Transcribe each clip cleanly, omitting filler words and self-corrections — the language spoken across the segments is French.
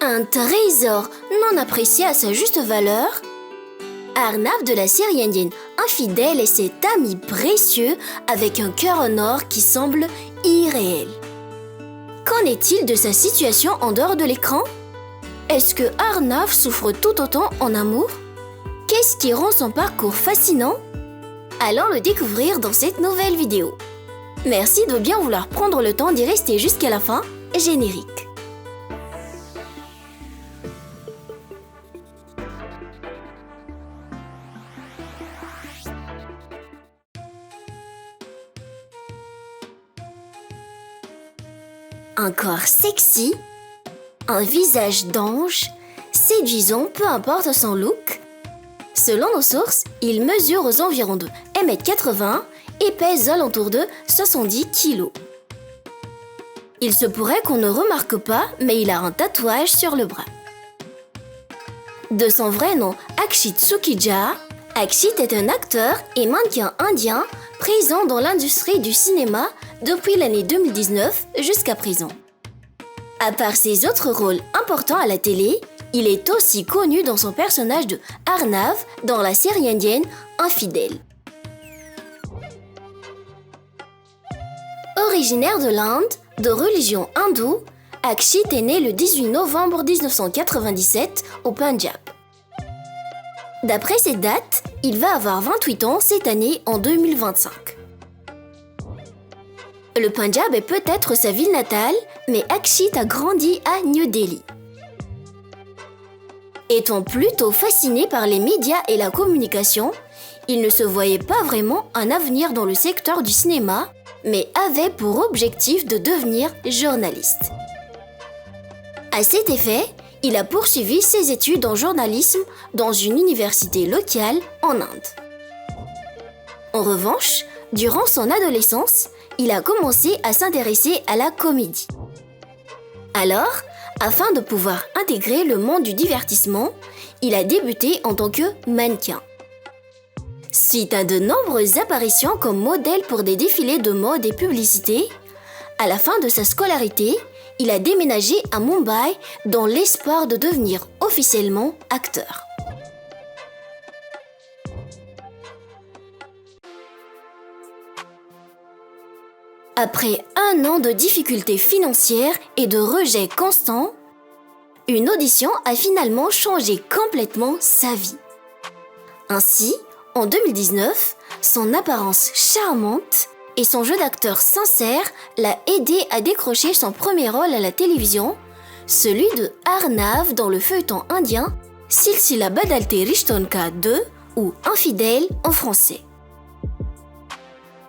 Un trésor non apprécié à sa juste valeur? Arnav de la série indienne infidèle est cet ami précieux avec un cœur en or qui semble irréel. Qu'en est-il de sa situation en dehors de l'écran? Est-ce que Arnav souffre tout autant en amour? Qu'est-ce qui rend son parcours fascinant? Allons le découvrir dans cette nouvelle vidéo. Merci de bien vouloir prendre le temps d'y rester jusqu'à la fin. Générique. Un corps sexy, un visage d'ange, séduisant peu importe son look. Selon nos sources, il mesure aux environs de 1,80 m et pèse alentour de 70 kg. Il se pourrait qu'on ne remarque pas, mais il a un tatouage sur le bras. De son vrai nom, Akshit Sukhija, Akshit est un acteur et mannequin indien présent dans l'industrie du cinéma depuis l'année 2019 jusqu'à présent. À part ses autres rôles importants à la télé, il est aussi connu dans son personnage de Arnav dans la série indienne Infidèle. Originaire de l'Inde, de religion hindoue, Akshit est né le 18 novembre 1997 au Punjab. D'après cette date, il va avoir 28 ans cette année en 2025. Le Punjab est peut-être sa ville natale, mais Akshit a grandi à New Delhi. Étant plutôt fasciné par les médias et la communication, il ne se voyait pas vraiment un avenir dans le secteur du cinéma, mais avait pour objectif de devenir journaliste. À cet effet, il a poursuivi ses études en journalisme dans une université locale en Inde. En revanche, durant son adolescence, il a commencé à s'intéresser à la comédie. Alors, afin de pouvoir intégrer le monde du divertissement, il a débuté en tant que mannequin. Suite à de nombreuses apparitions comme modèle pour des défilés de mode et publicités, à la fin de sa scolarité, il a déménagé à Mumbai dans l'espoir de devenir officiellement acteur. Après un an de difficultés financières et de rejets constants, une audition a finalement changé complètement sa vie. Ainsi, en 2019, son apparence charmante et son jeu d'acteur sincère l'a aidé à décrocher son premier rôle à la télévision, celui de Arnav dans le feuilleton indien Silsila Badalte Rishton Ka 2 ou Infidèle en français.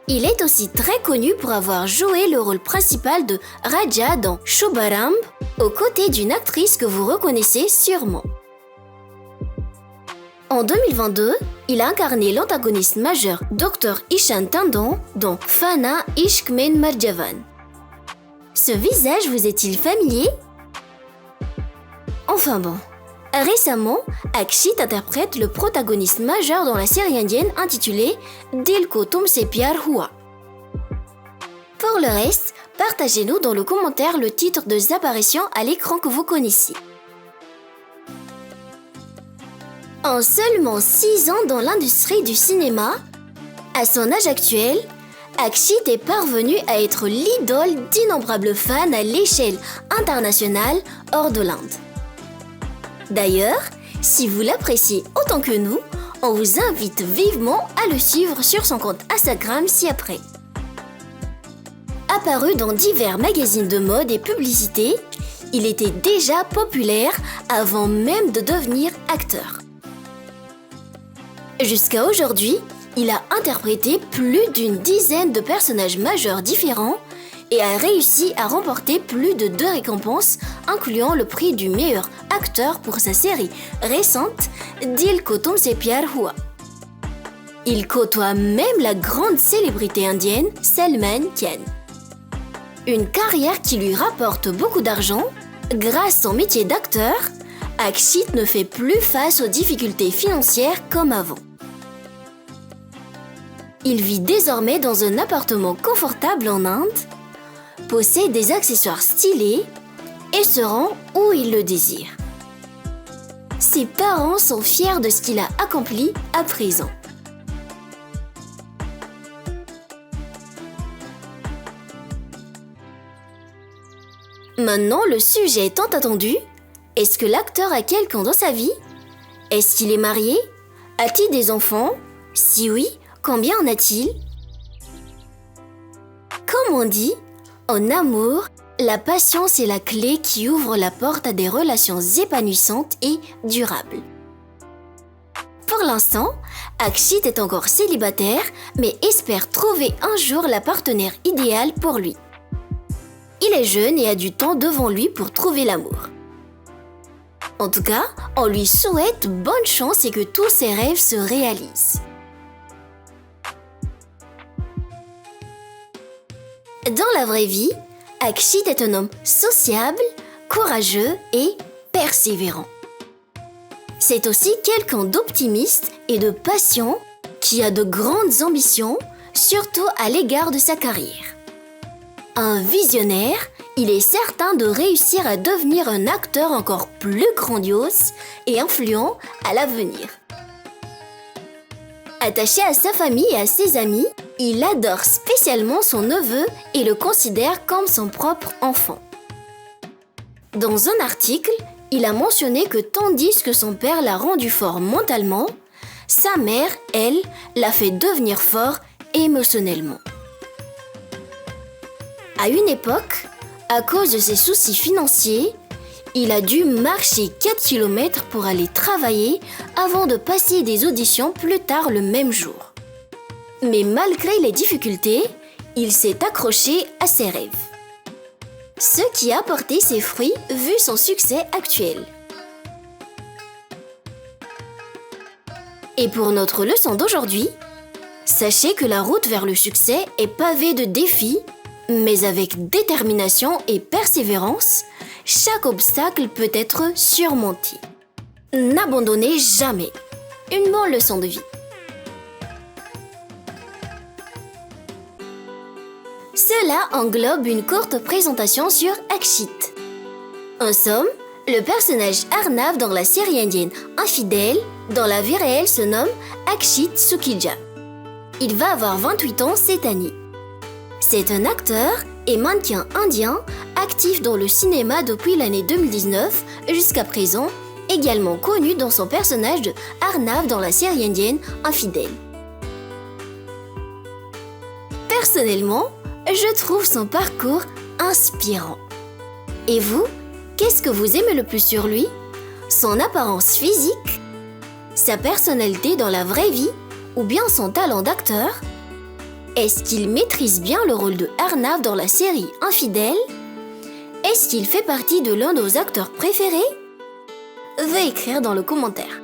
Il est aussi très connu pour avoir joué le rôle principal de Raja dans Shubharamb, aux côtés d'une actrice que vous reconnaissez sûrement. En 2022, il a incarné l'antagoniste majeur Dr Ishan Tandon dans Fana Ishq Mein Marjavan. Ce visage vous est-il familier? Enfin bon. Récemment, Akshit interprète le protagoniste majeur dans la série indienne intitulée Dil Ko Tumse Pyar Hua. Pour le reste, partagez-nous dans le commentaire le titre des apparitions à l'écran que vous connaissez. En seulement 6 ans dans l'industrie du cinéma, à son âge actuel, Akshit est parvenu à être l'idole d'innombrables fans à l'échelle internationale hors de l'Inde. D'ailleurs, si vous l'appréciez autant que nous, on vous invite vivement à le suivre sur son compte Instagram ci-après. Apparu dans divers magazines de mode et publicités, il était déjà populaire avant même de devenir acteur. Jusqu'à aujourd'hui, il a interprété plus d'une dizaine de personnages majeurs différents et a réussi à remporter plus de 2 récompenses, incluant le prix du meilleur acteur pour sa série récente Dil Ko Tumse Pyar Hua. Il côtoie même la grande célébrité indienne Salman Khan. Une carrière qui lui rapporte beaucoup d'argent, grâce à son métier d'acteur, Akshit ne fait plus face aux difficultés financières comme avant. Il vit désormais dans un appartement confortable en Inde, possède des accessoires stylés et se rend où il le désire. Ses parents sont fiers de ce qu'il a accompli à présent. Maintenant, le sujet tant attendu, est-ce que l'acteur a quelqu'un dans sa vie? Est-ce qu'il est marié? A-t-il des enfants? Si oui, combien en a-t-il? Comme on dit, en amour, la patience est la clé qui ouvre la porte à des relations épanouissantes et durables. Pour l'instant, Akshit est encore célibataire, mais espère trouver un jour la partenaire idéale pour lui. Il est jeune et a du temps devant lui pour trouver l'amour. En tout cas, on lui souhaite bonne chance et que tous ses rêves se réalisent. Dans la vraie vie, Akshit est un homme sociable, courageux et persévérant. C'est aussi quelqu'un d'optimiste et de patient qui a de grandes ambitions, surtout à l'égard de sa carrière. Un visionnaire, il est certain de réussir à devenir un acteur encore plus grandiose et influent à l'avenir. Attaché à sa famille et à ses amis, il adore spécialement son neveu et le considère comme son propre enfant. Dans un article, il a mentionné que tandis que son père l'a rendu fort mentalement, sa mère, elle, l'a fait devenir fort émotionnellement. À une époque, à cause de ses soucis financiers, il a dû marcher 4 km pour aller travailler avant de passer des auditions plus tard le même jour. Mais malgré les difficultés, il s'est accroché à ses rêves. Ce qui a porté ses fruits vu son succès actuel. Et pour notre leçon d'aujourd'hui, sachez que la route vers le succès est pavée de défis, mais avec détermination et persévérance, chaque obstacle peut être surmonté. N'abandonnez jamais. Une bonne leçon de vie. Cela englobe une courte présentation sur Akshit. En somme, le personnage Arnav dans la série indienne Infidèle, dans la vie réelle se nomme Akshit Sukhija. Il va avoir 28 ans cette année. C'est un acteur et mannequin indien actif dans le cinéma depuis l'année 2019 jusqu'à présent, également connu dans son personnage de Arnav dans la série indienne Infidèle. Personnellement, je trouve son parcours inspirant. Et vous, qu'est-ce que vous aimez le plus sur lui? Son apparence physique? Sa personnalité dans la vraie vie? Ou bien son talent d'acteur? Est-ce qu'il maîtrise bien le rôle de Arnav dans la série Infidèle? Est-ce qu'il fait partie de l'un de vos acteurs préférés? Veuillez écrire dans le commentaire.